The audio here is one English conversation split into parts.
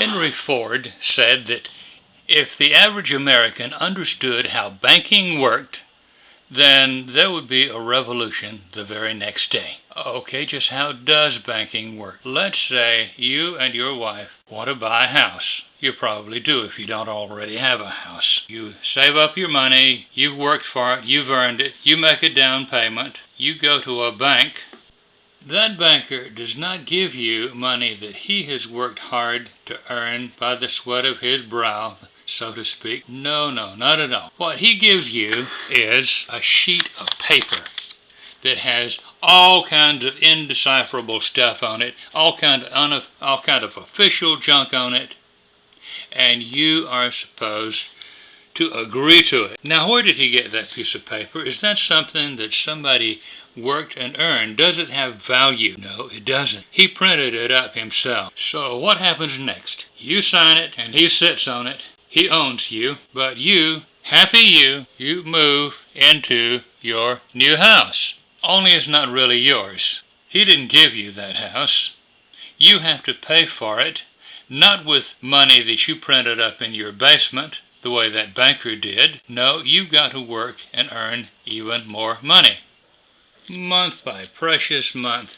Henry Ford said that if the average American understood how banking worked, then there would be a revolution the very next day. Okay, just how does banking work? Let's say you and your wife want to buy a house. You probably do if you don't already have a house. You save up your money, you've worked for it, you've earned it, you make a down payment, you go to a bank. That banker does not give you money that he has worked hard to earn by the sweat of his brow, so to speak. No, not at all. What he gives you is a sheet of paper that has all kinds of indecipherable stuff on it, all kind of official junk on it, and you are supposed to agree to it. Now, where did he get that piece of paper? Is that something that somebody worked and earned? Does it have value? No, it doesn't. He printed it up himself. So what happens next? You sign it, and he sits on it. He owns you, but you, happy you move into your new house. Only it's not really yours. He didn't give you that house. You have to pay for it, not with money that you printed up in your basement, the way that banker did. No, you've got to work and earn even more money. Month by precious month,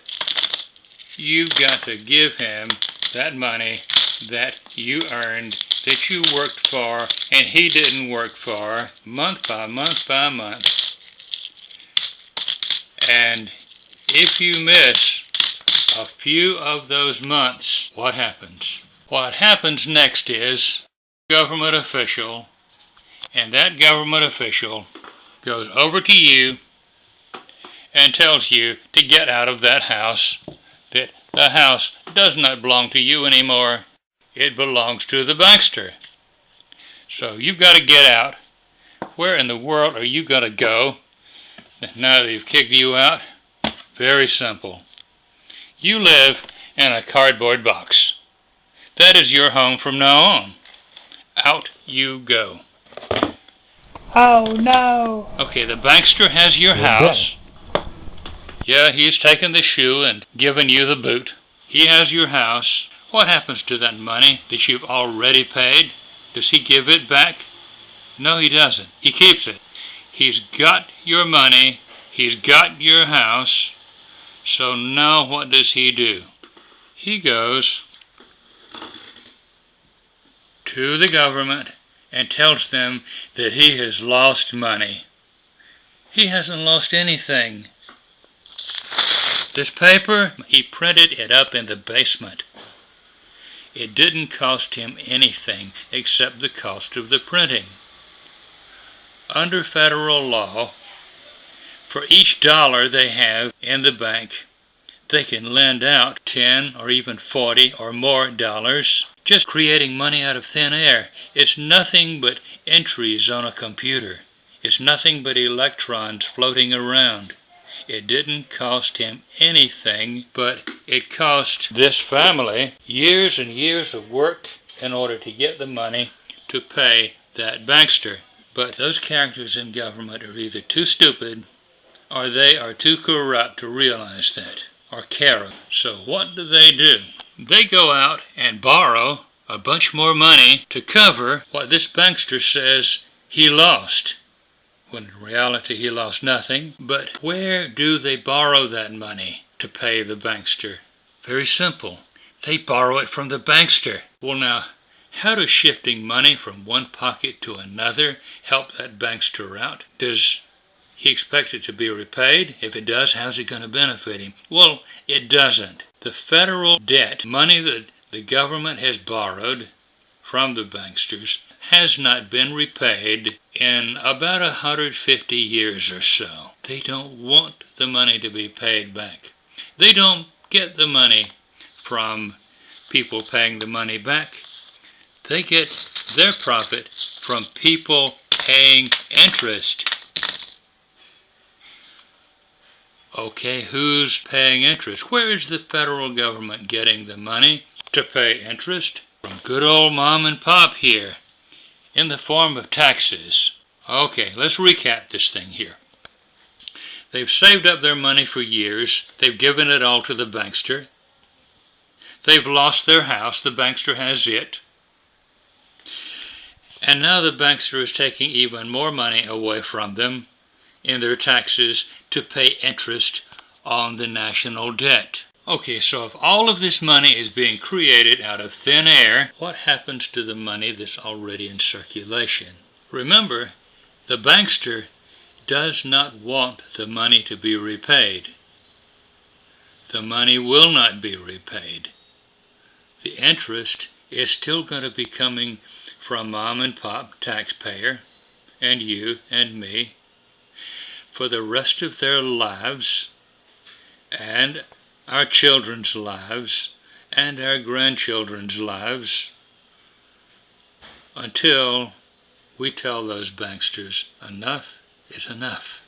you've got to give him that money that you earned, that you worked for, and he didn't work for, month by month by month. And if you miss a few of those months, what happens? What happens next is a government official, and that government official goes over to you and tells you to get out of that house, that the house does not belong to you anymore. It belongs to the bankster. So you've got to get out. Where in the world are you going to go now that they've kicked you out? Very simple. You live in a cardboard box. That is your home from now on. Out you go. Oh no! Okay, the bankster has your house. Yeah, he's taken the shoe and given you the boot. He has your house. What happens to that money that you've already paid? Does he give it back? No, he doesn't. He keeps it. He's got your money. He's got your house. So now what does he do? He goes to the government and tells them that he has lost money. He hasn't lost anything. This paper, he printed it up in the basement. It didn't cost him anything except the cost of the printing. Under federal law, for each dollar they have in the bank, they can lend out 10 or even 40 or more dollars, just creating money out of thin air. It's nothing but entries on a computer. It's nothing but electrons floating around. It didn't cost him anything, but it cost this family years and years of work in order to get the money to pay that bankster. But those characters in government are either too stupid or they are too corrupt to realize that or care. So what do? They go out and borrow a bunch more money to cover what this bankster says he lost, when in reality he lost nothing. But where do they borrow that money to pay the bankster? Very simple. They borrow it from the bankster. Well now, how does shifting money from one pocket to another help that bankster out? Does he expect it to be repaid? If it does, how's it going to benefit him? Well, it doesn't. The federal debt, money that the government has borrowed from the banksters, has not been repaid in about 150 years or so. They don't want the money to be paid back. They don't get the money from people paying the money back. They get their profit from people paying interest. Okay, who's paying interest? Where is the federal government getting the money to pay interest? From good old mom and pop here, in the form of taxes. Okay, let's recap this thing here. They've saved up their money for years. They've given it all to the bankster. They've lost their house. The bankster has it. And now the bankster is taking even more money away from them in their taxes to pay interest on the national debt. Okay, so if all of this money is being created out of thin air, what happens to the money that's already in circulation? Remember, the bankster does not want the money to be repaid. The money will not be repaid. The interest is still going to be coming from mom and pop taxpayer and you and me for the rest of their lives and our children's lives and our grandchildren's lives until we tell those banksters enough is enough.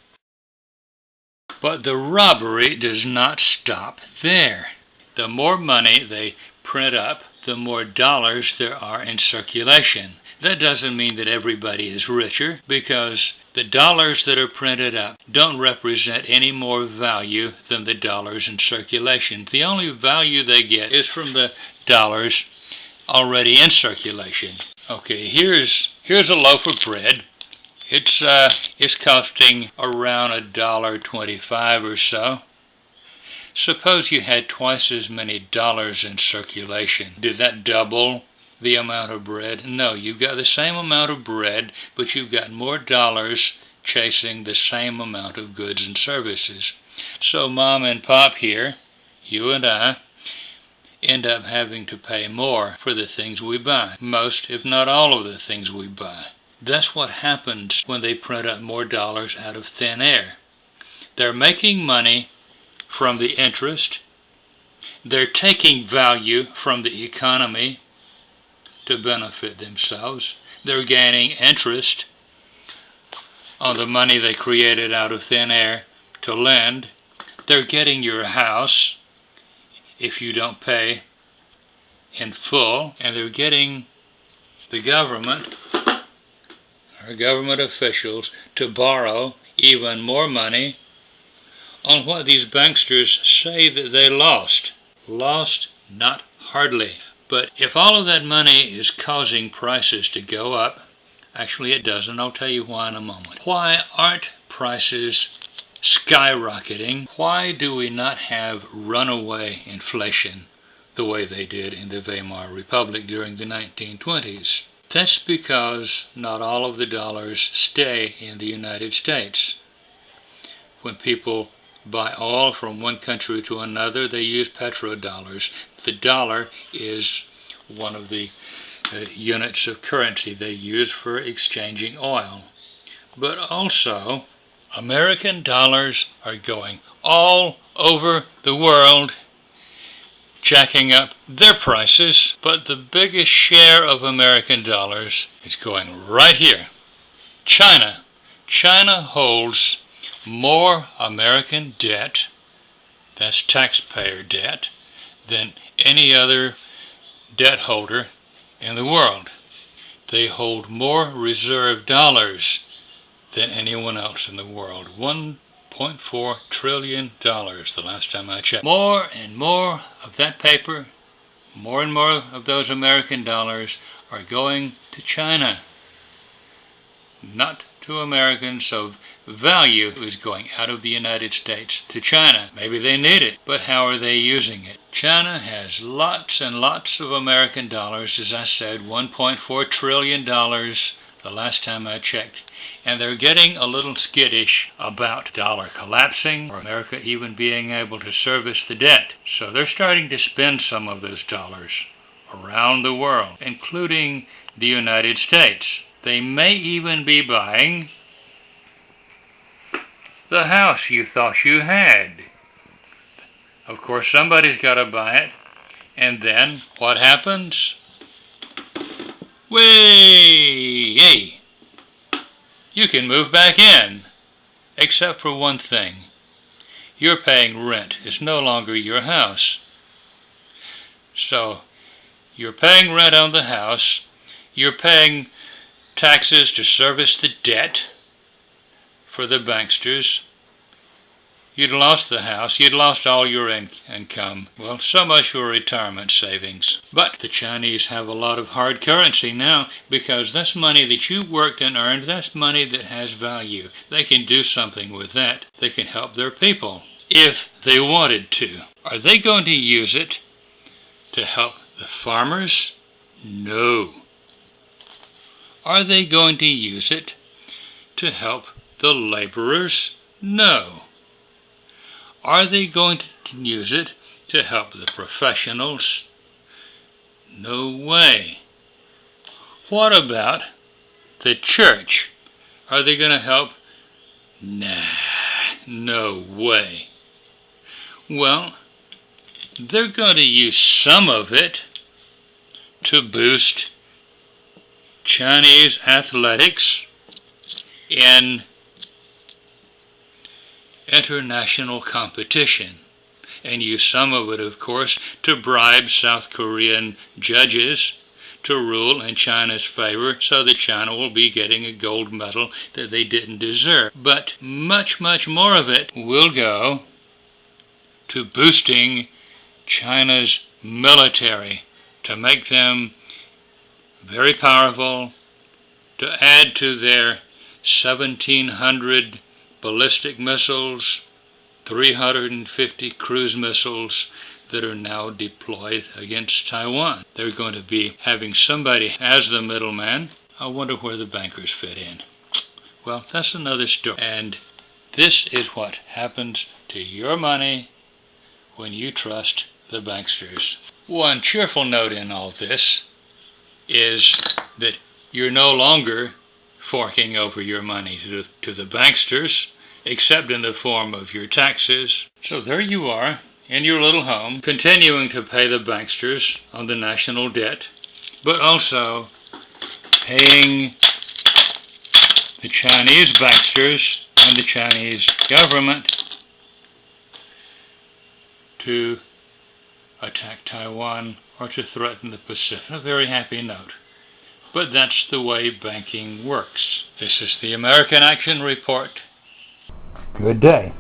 But the robbery does not stop there. The more money they print up, the more dollars there are in circulation. That doesn't mean that everybody is richer, because the dollars that are printed up don't represent any more value than the dollars in circulation. The only value they get is from the dollars already in circulation. Okay, here's a loaf of bread. It's costing around $1.25 or so. Suppose you had twice as many dollars in circulation. Did that double the amount of bread? No, you've got the same amount of bread, but you've got more dollars chasing the same amount of goods and services. So mom and pop here, you and I, end up having to pay more for the things we buy. Most, if not all of the things we buy. That's what happens when they print up more dollars out of thin air. They're making money from the interest. They're taking value from the economy to benefit themselves. They're gaining interest on the money they created out of thin air to lend. They're getting your house if you don't pay in full, and they're getting the government, our government officials, to borrow even more money on what these banksters say that they lost. Lost, not hardly. But if all of that money is causing prices to go up, actually it doesn't. I'll tell you why in a moment. Why aren't prices skyrocketing? Why do we not have runaway inflation the way they did in the Weimar Republic during the 1920s? That's because not all of the dollars stay in the United States. When people buy oil from one country to another, they use petrodollars. The dollar is one of the units of currency they use for exchanging oil. But also, American dollars are going all over the world, jacking up their prices, but the biggest share of American dollars is going right here. China. China holds more American debt, that's taxpayer debt, than any other debt holder in the world. They hold more reserve dollars than anyone else in the world. $1.4 trillion the last time I checked. More and more of that paper, more and more of those American dollars are going to China, not to Americans. So value is going out of the United States to China. Maybe they need it, but how are they using it? China has lots and lots of American dollars, as I said, $1.4 trillion the last time I checked. And they're getting a little skittish about dollar collapsing or America even being able to service the debt. So they're starting to spend some of those dollars around the world, including the United States. They may even be buying the house you thought you had. Of course, somebody's got to buy it. And then what happens? Hey! You can move back in, except for one thing. You're paying rent. It's no longer your house. So, you're paying rent on the house. You're paying taxes to service the debt for the banksters. You'd lost the house. You'd lost all your income. Well, so much for retirement savings. But the Chinese have a lot of hard currency now because that's money that you worked and earned. That's money that has value. They can do something with that. They can help their people if they wanted to. Are they going to use it to help the farmers? No. Are they going to use it to help the laborers? No. Are they going to use it to help the professionals? No way. What about the church? Are they going to help? Nah, no way. Well, they're going to use some of it to boost Chinese athletics in international competition, and use some of it, of course, to bribe South Korean judges to rule in China's favor so that China will be getting a gold medal that they didn't deserve. But much, much more of it will go to boosting China's military, to make them very powerful, to add to their 1,700 ballistic missiles, 350 cruise missiles that are now deployed against Taiwan. They're going to be having somebody as the middleman. I wonder where the bankers fit in. Well, that's another story. And this is what happens to your money when you trust the banksters. One cheerful note in all this is that you're no longer forking over your money to the banksters, except in the form of your taxes. So there you are, in your little home, continuing to pay the banksters on the national debt, but also paying the Chinese banksters and the Chinese government to attack Taiwan or to threaten the Pacific. A very happy note. But that's the way banking works. This is the American Action Report. Good day.